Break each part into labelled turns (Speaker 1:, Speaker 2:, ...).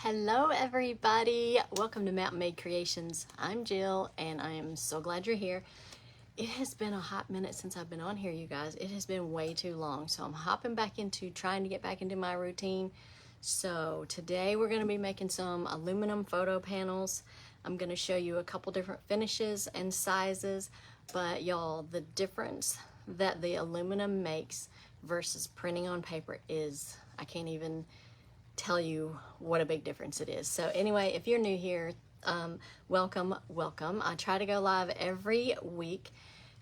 Speaker 1: Hello everybody, welcome to Mountain Made Creations. I'm Jill and I am so glad you're here. It has been a hot minute since I've been on here, you guys. It has been way too long, so I'm hopping back into trying to get back into my routine. So today we're going to be making some aluminum photo panels. I'm going to show you a couple different finishes and sizes, but y'all, the difference that the aluminum makes versus printing on paper is, I can't even tell you what a big difference it is. So anyway, if you're new here, welcome. I try to go live every week,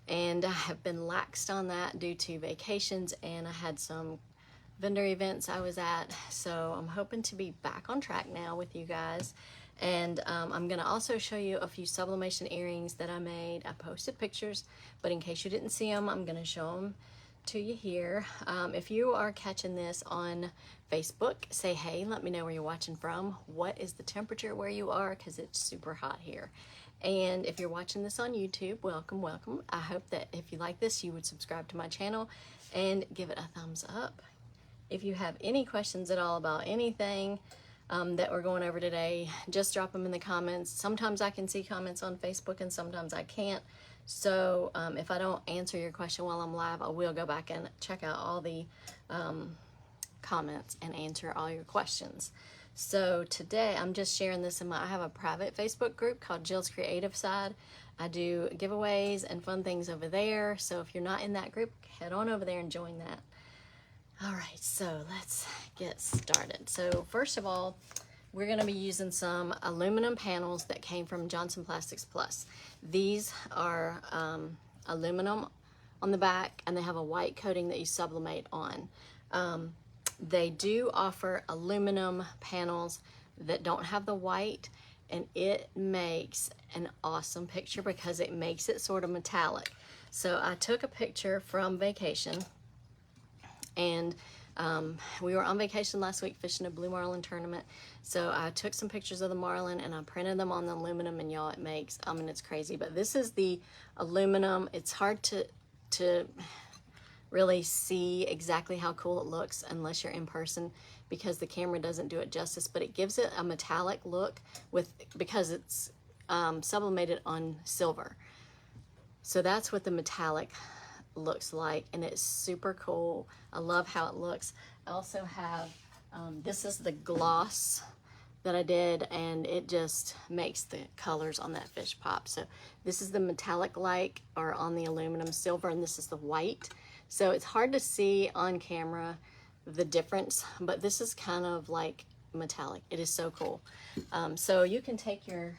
Speaker 1: and I have been laxed on that due to vacations, and I had some vendor events I was at, so I'm hoping to be back on track now with you guys. And I'm gonna also show you a few sublimation earrings that I made. I posted pictures, but in case you didn't see them, I'm gonna show them to you here. If you are catching this on Facebook, say hey, let me know where you're watching from. What is the temperature where you are, because it's super hot here. And if you're watching this on YouTube, welcome. I hope that if you like this, you would subscribe to my channel and give it a thumbs up. If you have any questions at all about anything that we're going over today, just drop them in the comments. Sometimes I can see comments on Facebook and sometimes I can't. So if I don't answer your question while I'm live, I will go back and check out all the comments and answer all your questions. So today I'm just sharing this I have a private Facebook group called Jill's Creative Side. I do giveaways and fun things over there. So if you're not in that group, head on over there and join that. All right, so let's get started. So first of all, we're going to be using some aluminum panels that came from Johnson Plastics Plus. These are aluminum on the back, and they have a white coating that you sublimate on. They do offer aluminum panels that don't have the white, and it makes an awesome picture because it makes it sort of metallic. So I took a picture from vacation, and we were on vacation last week fishing a blue marlin tournament. So I took some pictures of the marlin and I printed them on the aluminum, and y'all, it makes, I mean, it's crazy, but this is the aluminum. It's hard to really see exactly how cool it looks unless you're in person, because the camera doesn't do it justice, but it gives it a metallic look because it's sublimated on silver. So that's what the metallic looks like, and it's super cool. I love how it looks. I also have this is the gloss that I did, and it just makes the colors on that fish pop. So this is the metallic like, or on the aluminum silver, and this is the white. So it's hard to see on camera the difference, but this is kind of like metallic. It is so cool. So you can take your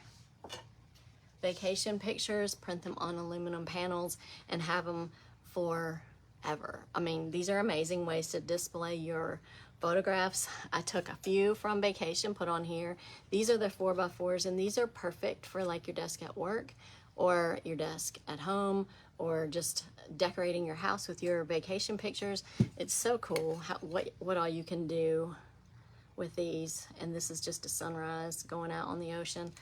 Speaker 1: vacation pictures, print them on aluminum panels, and have them forever. I mean, these are amazing ways to display your photographs. I took a few from vacation, put on here. These are the 4x4s, and these are perfect for like your desk at work or your desk at home, or just decorating your house with your vacation pictures. It's so cool what all you can do with these. And this is just a sunrise going out on the ocean.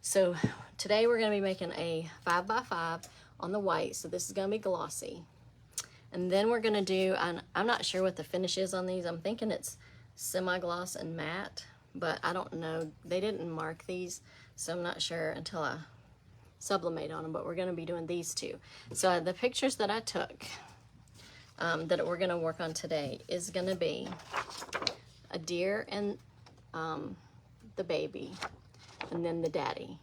Speaker 1: So today we're going to be making a 5x5 on the white. So this is going to be glossy. And then we're going to do, I'm not sure what the finish is on these. I'm thinking it's semi-gloss and matte, but I don't know. They didn't mark these, so I'm not sure until I sublimate on them, but we're going to be doing these two. So the pictures that I took that we're going to work on today is going to be a deer and the baby, and then the daddy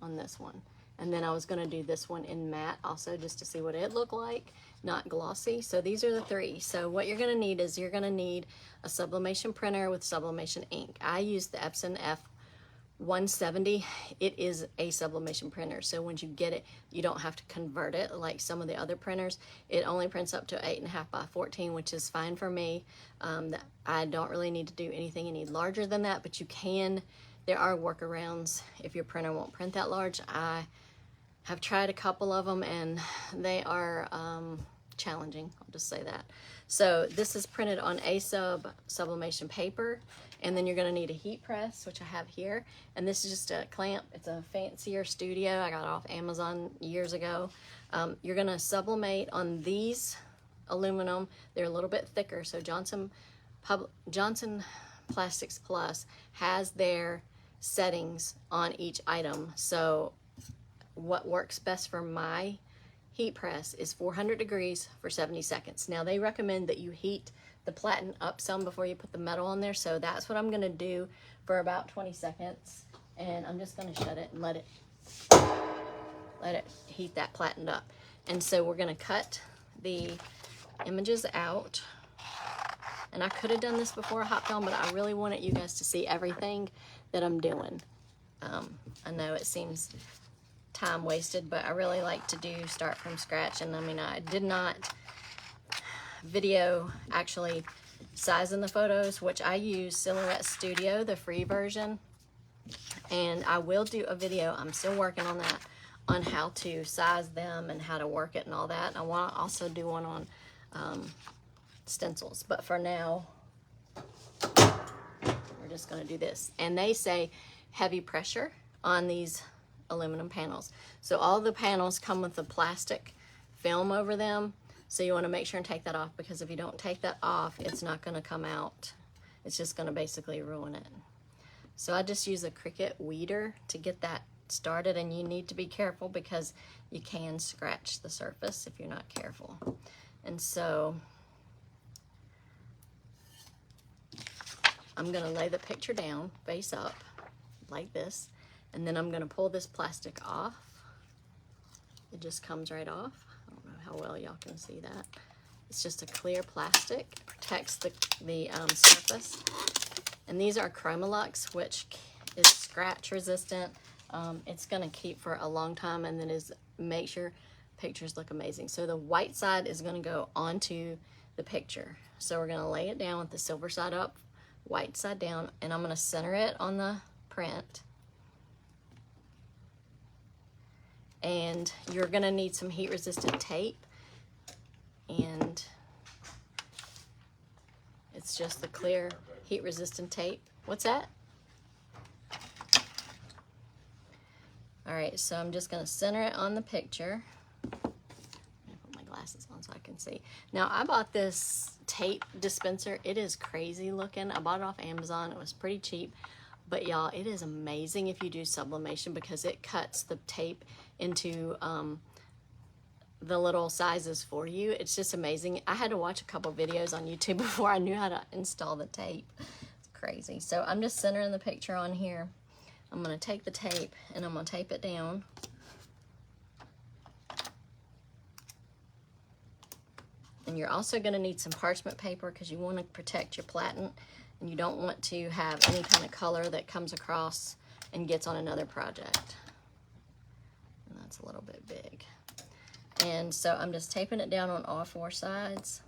Speaker 1: on this one. And then I was going to do this one in matte also, just to see what it looked like, not glossy. So these are the three. So what you're going to need is you're going to need a sublimation printer with sublimation ink. I use the Epson F170. It is a sublimation printer. So when you get it, you don't have to convert it like some of the other printers. It only prints up to 8.5 by 14, which is fine for me. I don't really need to do anything any larger than that, but you can. There are workarounds if your printer won't print that large. I have tried a couple of them, and they are challenging, I'll just say that. So this is printed on sublimation paper, and then you're going to need a heat press, which I have here, and this is just a clamp. It's a fancier studio. I got it off Amazon years ago. You're going to sublimate on these aluminum. They're a little bit thicker, so Johnson Plastics Plus has their settings on each item. So what works best for my heat press is 400 degrees for 70 seconds. Now they recommend that you heat the platen up some before you put the metal on there, so that's what I'm gonna do for about 20 seconds. And I'm just gonna shut it and let it heat that platen up. And so we're gonna cut the images out. And I could have done this before I hopped on, but I really wanted you guys to see everything that I'm doing. I know it seems time wasted, but I really like to start from scratch. And I mean, I did not video actually sizing the photos, which I use Silhouette Studio, the free version. And I will do a video, I'm still working on that, on how to size them and how to work it and all that. I want to also do one on stencils, but for now we're just going to do this. And they say heavy pressure on these aluminum panels. So all the panels come with a plastic film over them, so you want to make sure and take that off, because if you don't take that off, it's not going to come out. It's just going to basically ruin it. So I just use a Cricut weeder to get that started, and you need to be careful because you can scratch the surface if you're not careful. And so I'm gonna lay the picture down face up like this, and then I'm gonna pull this plastic off. It just comes right off. I don't know how well y'all can see that. It's just a clear plastic, it protects the surface. And these are Chromolux, which is scratch resistant. It's gonna keep for a long time, and then make sure pictures look amazing. So the white side is gonna go onto the picture. So we're gonna lay it down with the silver side up, white side down, and I'm gonna center it on the print. And you're gonna need some heat resistant tape, and it's just the clear heat resistant tape. What's that? All right, so I'm just gonna center it on the picture. I'm gonna put my glasses on so I can see. Now I bought this tape dispenser. It is crazy looking. I bought it off Amazon. It was pretty cheap, but y'all, it is amazing if you do sublimation, because it cuts the tape into the little sizes for you. It's just amazing. I had to watch a couple videos on YouTube before I knew how to install the tape. It's crazy. So I'm just centering the picture on here. I'm going to take the tape and I'm going to tape it down. And you're also going to need some parchment paper, because you want to protect your platen, and you don't want to have any kind of color that comes across and gets on another project. And that's a little bit big. And so I'm just taping it down on all four sides.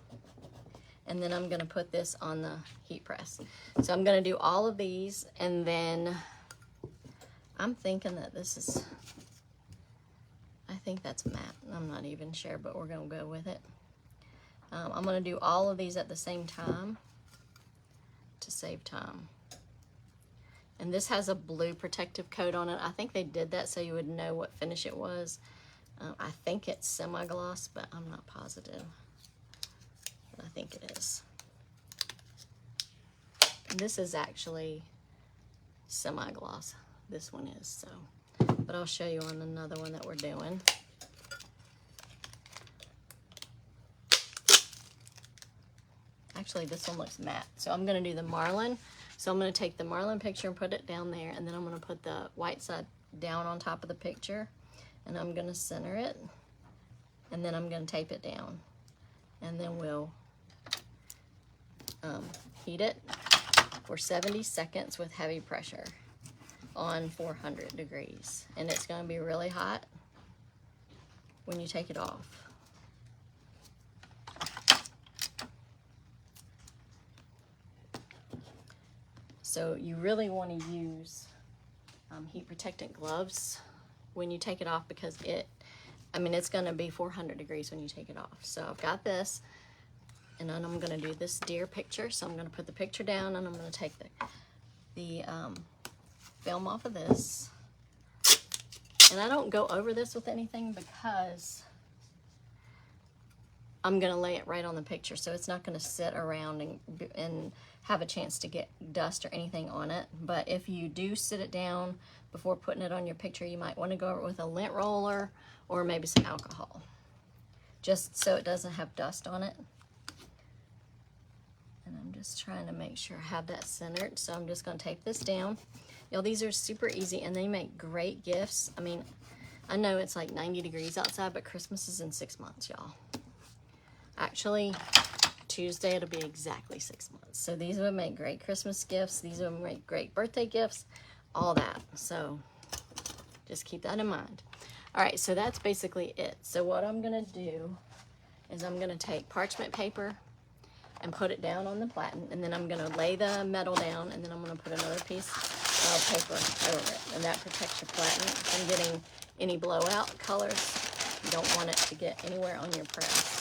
Speaker 1: And then I'm going to put this on the heat press. So I'm going to do all of these, and then I'm thinking that this is, I think that's matte. I'm not even sure, but we're going to go with it. I'm going to do all of these at the same time to save time. And this has a blue protective coat on it. I think they did that so you would know what finish it was. I think it's semi-gloss, but I'm not positive. But I think it is. And this is actually semi-gloss. This one is, so. But I'll show you on another one that we're doing. Actually, this one looks matte. So I'm gonna do the marlin. So I'm gonna take the marlin picture and put it down there, and then I'm gonna put the white side down on top of the picture, and I'm gonna center it, and then I'm gonna tape it down. And then we'll heat it for 70 seconds with heavy pressure on 400 degrees. And it's gonna be really hot when you take it off. So you really want to use heat protectant gloves when you take it off, because it's going to be 400 degrees when you take it off. So I've got this, and then I'm going to do this deer picture. So I'm going to put the picture down, and I'm going to take the film off of this. And I don't go over this with anything, because I'm gonna lay it right on the picture, so it's not gonna sit around and have a chance to get dust or anything on it. But if you do sit it down before putting it on your picture, you might want to go over it with a lint roller or maybe some alcohol, just so it doesn't have dust on it. And I'm just trying to make sure I have that centered, so I'm just gonna tape this down. Y'all, these are super easy and they make great gifts. I mean, I know it's like 90 degrees outside, but Christmas is in 6 months, y'all. Actually, Tuesday it'll be exactly 6 months. So these would make great Christmas gifts. These would make great birthday gifts, all that. So just keep that in mind. All right, so that's basically it. So what I'm gonna do is I'm gonna take parchment paper and put it down on the platen, and then I'm gonna lay the metal down, and then I'm gonna put another piece of paper over it, and that protects your platen from getting any blowout colors. You don't want it to get anywhere on your press.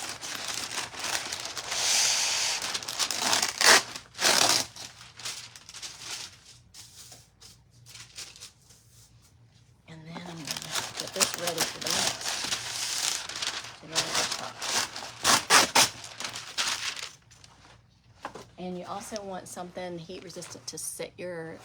Speaker 1: And then I'm gonna get this ready for the next. And you also want something heat resistant to sit your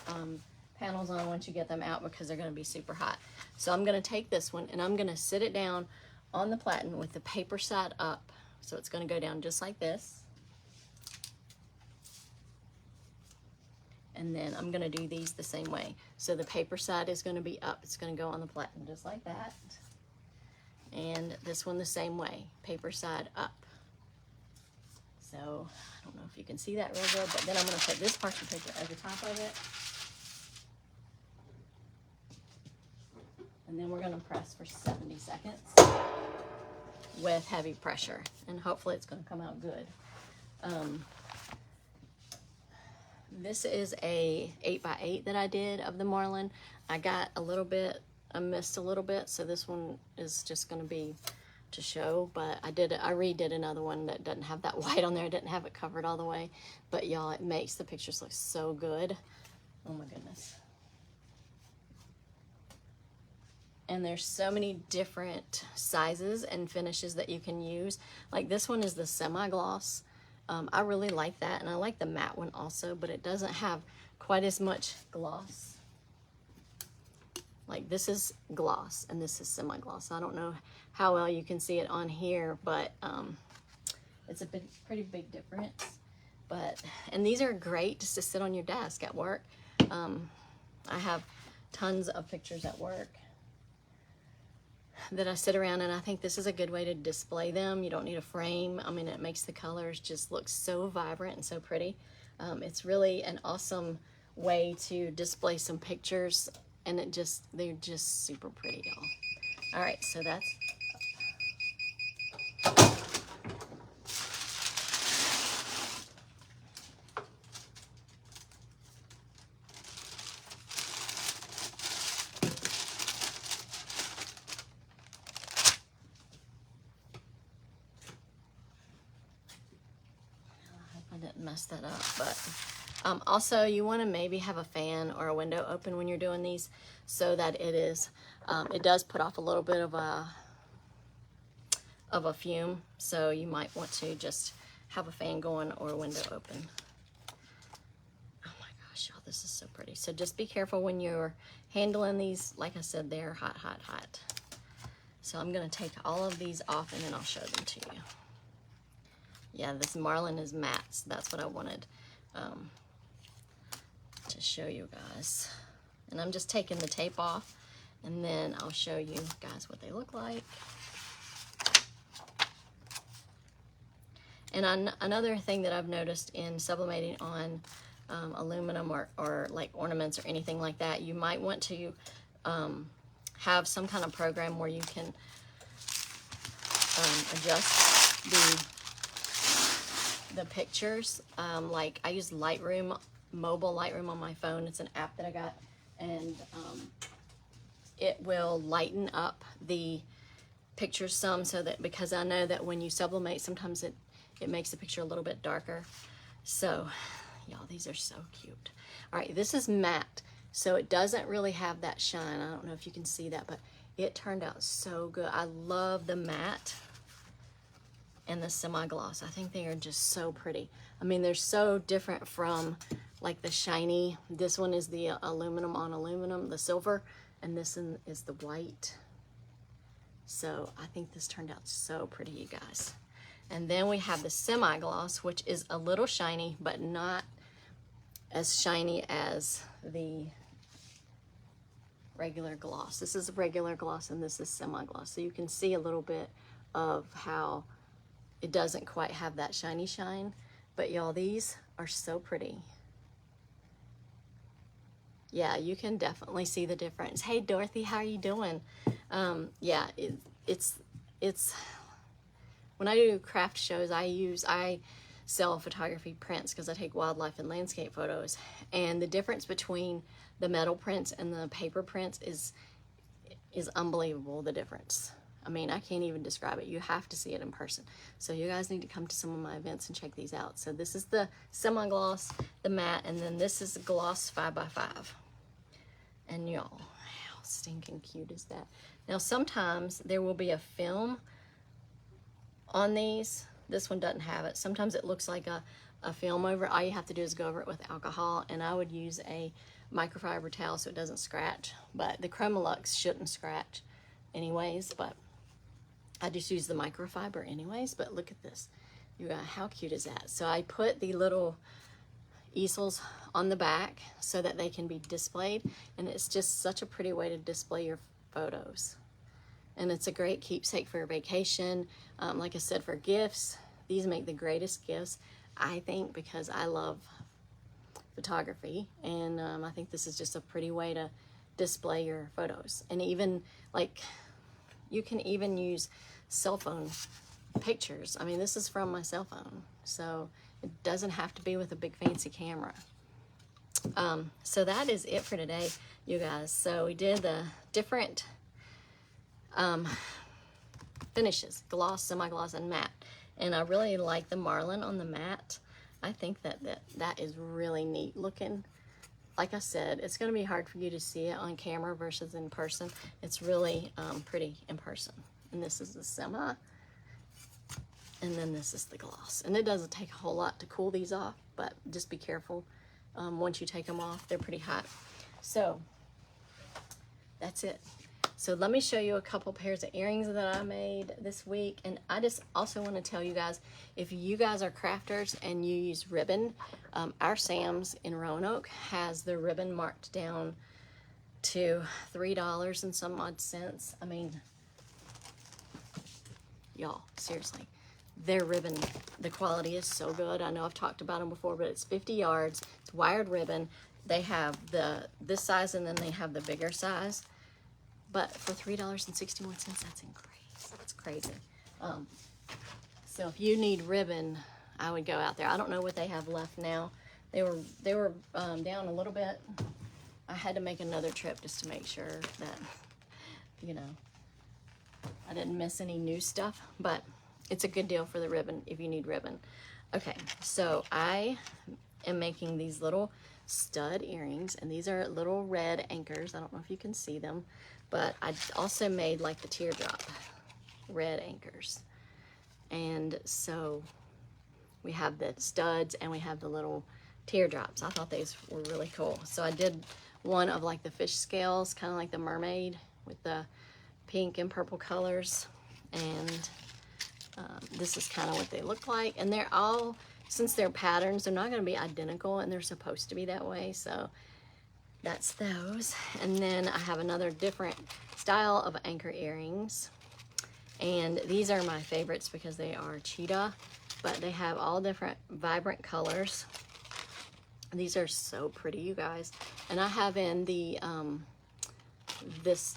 Speaker 1: panels on once you get them out, because they're going to be super hot. So I'm going to take this one and I'm going to sit it down on the platen with the paper side up. So it's going to go down just like this. And then I'm going to do these the same way. So the paper side is going to be up. It's going to go on the platen just like that. And this one the same way, paper side up. So I don't know if you can see that real good, but then I'm going to put this parchment paper over top of it. And then we're going to press for 70 seconds with heavy pressure. And hopefully it's going to come out good. This is a 8x8 that I did of the Marlin. I got a little bit, I missed a little bit, so this one is just going to be to show, but I redid another one that doesn't have that white on there. I didn't have it covered all the way, but y'all, it makes the pictures look so good. Oh my goodness. And there's so many different sizes and finishes that you can use. Like this one is the semi-gloss. I really like that, and I like the matte one also, but it doesn't have quite as much gloss. Like this is gloss and this is semi-gloss. I don't know how well you can see it on here, but it's a pretty big difference. And these are great just to sit on your desk at work. I have tons of pictures at work that I sit around, and I think this is a good way to display them. You don't need a frame. I mean, it makes the colors just look so vibrant and so pretty. It's really an awesome way to display some pictures, and they're just super pretty, y'all. All right, so that's mess that up, but also you want to maybe have a fan or a window open when you're doing these, so that it does put off a little bit of a fume, so you might want to just have a fan going or a window open. Oh my gosh, y'all, this is so pretty. So just be careful when you're handling these. Like I said, they're hot, hot, hot. So I'm going to take all of these off and then I'll show them to you. Yeah, this Marlin is matte, so that's what I wanted to show you guys. And I'm just taking the tape off, and then I'll show you guys what they look like. And another thing that I've noticed in sublimating on aluminum or like ornaments or anything like that, you might want to have some kind of program where you can adjust the pictures. Like I use Lightroom, mobile Lightroom on my phone. It's an app that I got, and it will lighten up the pictures some, so that, because I know that when you sublimate, sometimes it makes the picture a little bit darker. So y'all, these are so cute. All right, this is matte, so it doesn't really have that shine. I don't know if you can see that, but it turned out so good. I love the matte. and the semi-gloss. I think they are just so pretty. I mean, they're so different from like the shiny. This one is the aluminum on aluminum, the silver, and this one is the white. So I think this turned out so pretty, you guys. And then we have the semi-gloss, which is a little shiny, but not as shiny as the regular gloss. This is a regular gloss and this is semi-gloss. So you can see a little bit of how it doesn't quite have that shiny shine. But y'all, these are so pretty. Yeah, you can definitely see the difference. Hey Dorothy, how are you doing? Yeah, it's when I do craft shows, I sell photography prints because I take wildlife and landscape photos, and the difference between the metal prints and the paper prints is unbelievable, the difference. I mean, I can't even describe it. You have to see it in person. So you guys need to come to some of my events and check these out. So this is the semi-gloss, the matte, and then this is the gloss 5x5. And y'all, how stinking cute is that? Now sometimes there will be a film on these. This one doesn't have it. Sometimes it looks like a film over it. All you have to do is go over it with alcohol, and I would use a microfiber towel so it doesn't scratch. But the Chromolux shouldn't scratch anyways, but I just use the microfiber anyways. But look at this. You got, how cute is that? So I put the little easels on the back so that they can be displayed, and it's just such a pretty way to display your photos. And it's a great keepsake for your vacation. Like I said, for gifts, these make the greatest gifts, I think, because I love photography, and I think this is just a pretty way to display your photos. And even like, you can even use cell phone pictures. I mean, this is from my cell phone, so it doesn't have to be with a big fancy camera. So that is it for today, you guys. So we did the different finishes: gloss, semi-gloss, and matte. And I really like the marlin on the matte. I think that is really neat looking. Like I said, it's going to be hard for you to see it on camera versus in person. It's really pretty in person. And this is the semi, and then this is the gloss. And it doesn't take a whole lot to cool these off, but just be careful. Once you take them off, they're pretty hot. So that's it. So let me show you a couple pairs of earrings that I made this week. And I just also want to tell you guys, if you guys are crafters and you use ribbon, our Sam's in Roanoke has the ribbon marked down to $3 and some odd cents. I mean, y'all, seriously, their ribbon, the quality is so good. I know I've talked about them before, but it's 50 yards. It's wired ribbon. They have this size, and then they have the bigger size. But for $3.61, that's crazy. That's crazy. So if you need ribbon, I would go out there. I don't know what they have left now. They were down a little bit. I had to make another trip just to make sure that, you know, I didn't miss any new stuff. But it's a good deal for the ribbon if you need ribbon. Okay, so I am making these little stud earrings, and these are little red anchors. I don't know if you can see them, but I also made like the teardrop red anchors. And so we have the studs and we have the little teardrops. I thought these were really cool. So I did one of like the fish scales, kind of like the mermaid with the pink and purple colors. And this is kind of what they look like. And they're all, since they're patterns, they're not going to be identical, and they're supposed to be that way. So that's those. And then I have another different style of anchor earrings. And these are my favorites because they are cheetah, but they have all different vibrant colors. These are so pretty, you guys. And I have in the this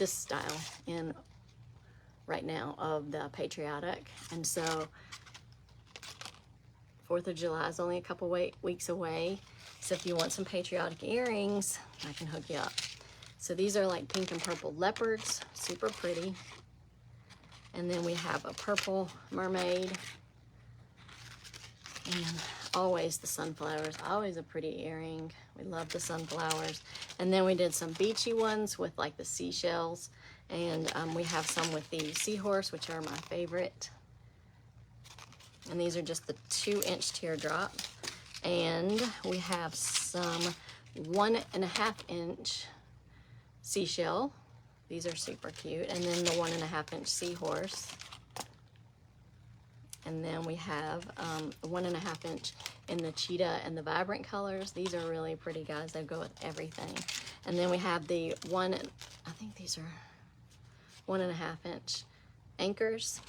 Speaker 1: style in right now of the patriotic. And so 4th of July is only a couple weeks away. So if you want some patriotic earrings, I can hook you up. So these are like pink and purple leopards, super pretty. And then we have a purple mermaid. And always the sunflowers, always a pretty earring. We love the sunflowers. And then we did some beachy ones with like the seashells. And we have some with the seahorse, which are my favorite. And these are just the 2-inch teardrop. And we have some 1.5-inch seashell. These are super cute. And then the 1.5-inch seahorse. And then we have 1.5-inch in the cheetah and the vibrant colors. These are really pretty, guys. They go with everything. And then we have the I think these are 1.5-inch anchors.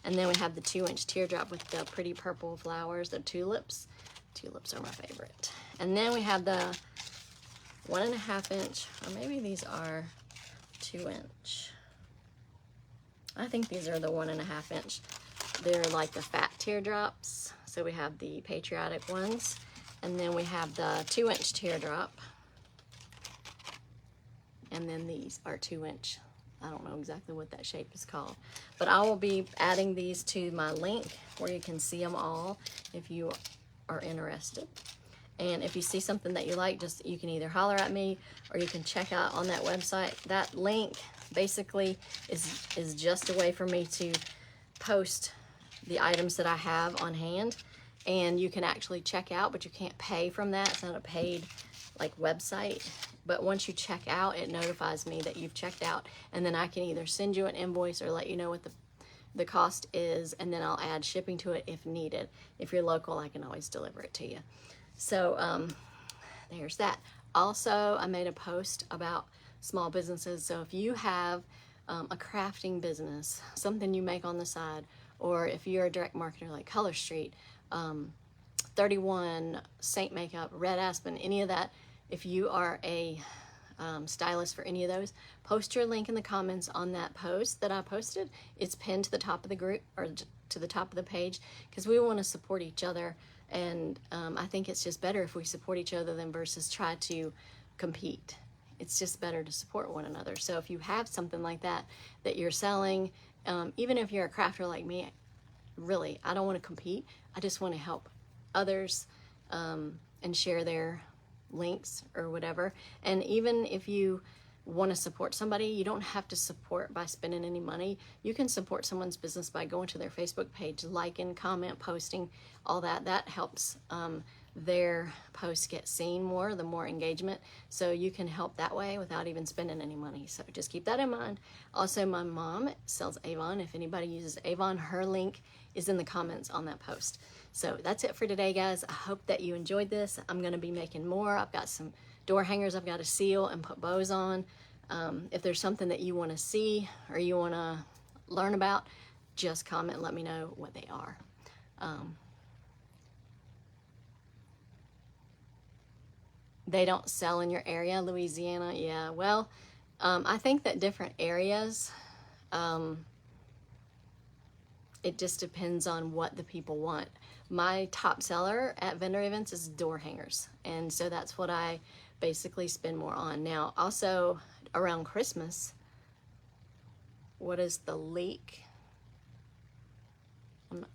Speaker 1: And then we have the 2-inch teardrop with the pretty purple flowers, the tulips. Tulips are my favorite. And then we have the 1.5-inch, or maybe these are 2-inch. I think these are the 1.5-inch. They're like the fat teardrops. So we have the patriotic ones. And then we have the 2-inch teardrop. And then these are 2-inch. I don't know exactly what that shape is called. But I will be adding these to my link where you can see them all if you are interested. And if you see something that you like, you can either holler at me or you can check out on that website. That link basically is just a way for me to post the items that I have on hand, and you can actually check out, but you can't pay from that. It's not a paid like website. But once you check out, it notifies me that you've checked out, and then I can either send you an invoice or let you know what the cost is, and then I'll add shipping to it if needed. If you're local, I can always deliver it to you. So there's that. Also, I made a post about small businesses. So if you have a crafting business, something you make on the side, or if you're a direct marketer like Color Street, 31, Saint Makeup, Red Aspen, any of that, if you are a stylist for any of those, post your link in the comments on that post that I posted. It's pinned to the top of the group, or to the top of the page, because we want to support each other. And I think it's just better if we support each other than versus try to compete. It's just better to support one another. So if you have something like that you're selling, even if you're a crafter like me, really, I don't want to compete. I just want to help others and share their links or whatever. And even if you want to support somebody, you don't have to support by spending any money. You can support someone's business by going to their Facebook page, liking, comment, posting, all that. That helps their posts get seen more, the more engagement. So you can help that way without even spending any money. So just keep that in mind. Also, my mom sells Avon. If anybody uses Avon, her link is in the comments on that post. So that's it for today, guys. I hope that you enjoyed this. I'm going to be making more. I've got some door hangers I've got to seal and put bows on. If there's something that you want to see or you want to learn about, just comment and let me know what they are. They don't sell in your area, Louisiana. Yeah, well, I think that different areas, it just depends on what the people want. My top seller at vendor events is door hangers, and so that's what I basically spend more on. Now, also around Christmas, what is the leak?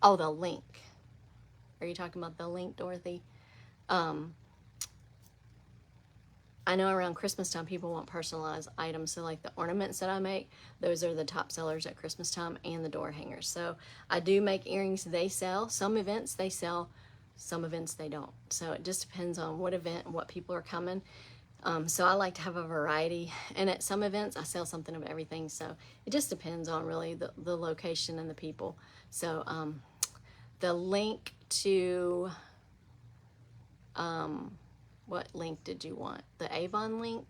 Speaker 1: Oh, the link. Are you talking about the link, Dorothy? I know around Christmas time people want personalized items, so like the ornaments that I make, those are the top sellers at Christmas time, and the door hangers. So I do make earrings. They sell. Some events they sell, some events they don't. So it just depends on what event and what people are coming. So I like to have a variety, and at some events I sell something of everything. So it just depends on really the location and the people. So the link to what link did you want? The Avon link?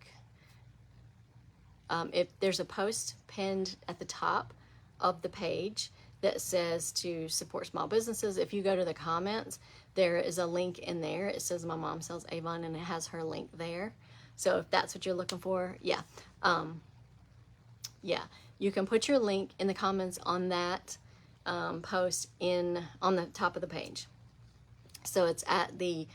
Speaker 1: If there's a post pinned at the top of the page that says to support small businesses, if you go to the comments, there is a link in there. It says my mom sells Avon, and it has her link there. So if that's what you're looking for, yeah. Yeah, you can put your link in the comments on that post on the top of the page. So it's at the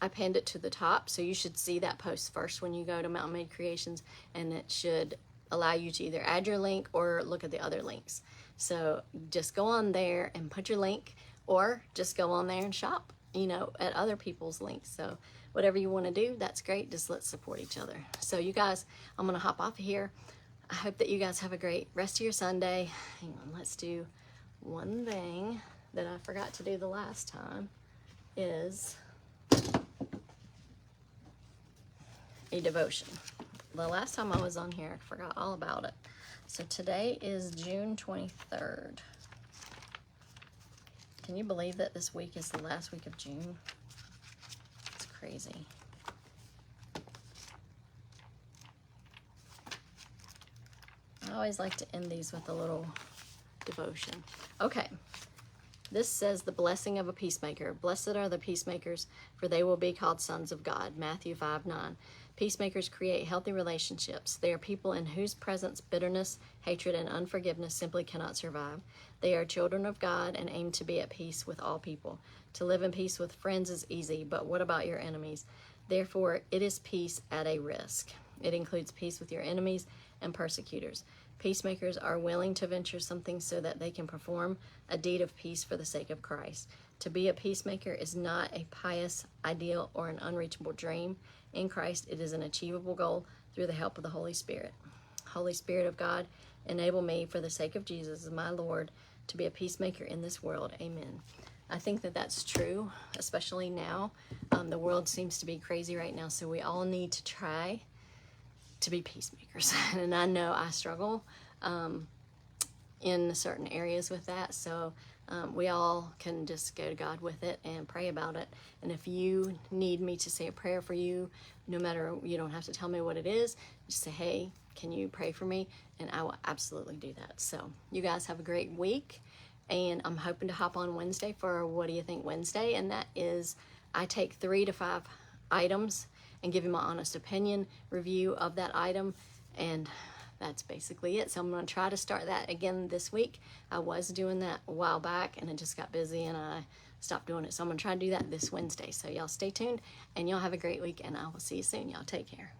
Speaker 1: I pinned it to the top, so you should see that post first when you go to Mountain Made Creations, and it should allow you to either add your link or look at the other links. So just go on there and put your link, or just go on there and shop, at other people's links. So whatever you want to do, that's great. Just let's support each other. So you guys, I'm going to hop off of here. I hope that you guys have a great rest of your Sunday. Hang on, let's do one thing that I forgot to do the last time is a devotion. The last time I was on here, I forgot all about it. So today is June 23rd. Can you believe that this week is the last week of June? It's crazy. I always like to end these with a little devotion. Okay. This says the blessing of a peacemaker. Blessed are the peacemakers, for they will be called sons of God. Matthew 5:9. Peacemakers create healthy relationships. They are people in whose presence bitterness, hatred, and unforgiveness simply cannot survive. They are children of God and aim to be at peace with all people. To live in peace with friends is easy, but what about your enemies? Therefore, it is peace at a risk. It includes peace with your enemies and persecutors. Peacemakers are willing to venture something so that they can perform a deed of peace for the sake of Christ. To be a peacemaker is not a pious ideal or an unreachable dream. In Christ, it is an achievable goal through the help of the Holy Spirit. Holy Spirit of God, enable me for the sake of Jesus, my Lord, to be a peacemaker in this world. Amen. I think that that's true, especially now. The world seems to be crazy right now, so we all need to try to be peacemakers. And I know I struggle in certain areas with that, so we all can just go to God with it and pray about it. And if you need me to say a prayer for you, no matter, you don't have to tell me what it is, just say, hey, can you pray for me? And I will absolutely do that. So you guys have a great week, and I'm hoping to hop on Wednesday for What Do You Think Wednesday, and that is I take 3 to 5 items and give you my honest opinion review of that item, and that's basically it. So I'm going to try to start that again this week. I was doing that a while back and it just got busy and I stopped doing it. So I'm going to try to do that this Wednesday. So y'all stay tuned and y'all have a great week, and I will see you soon. Y'all take care.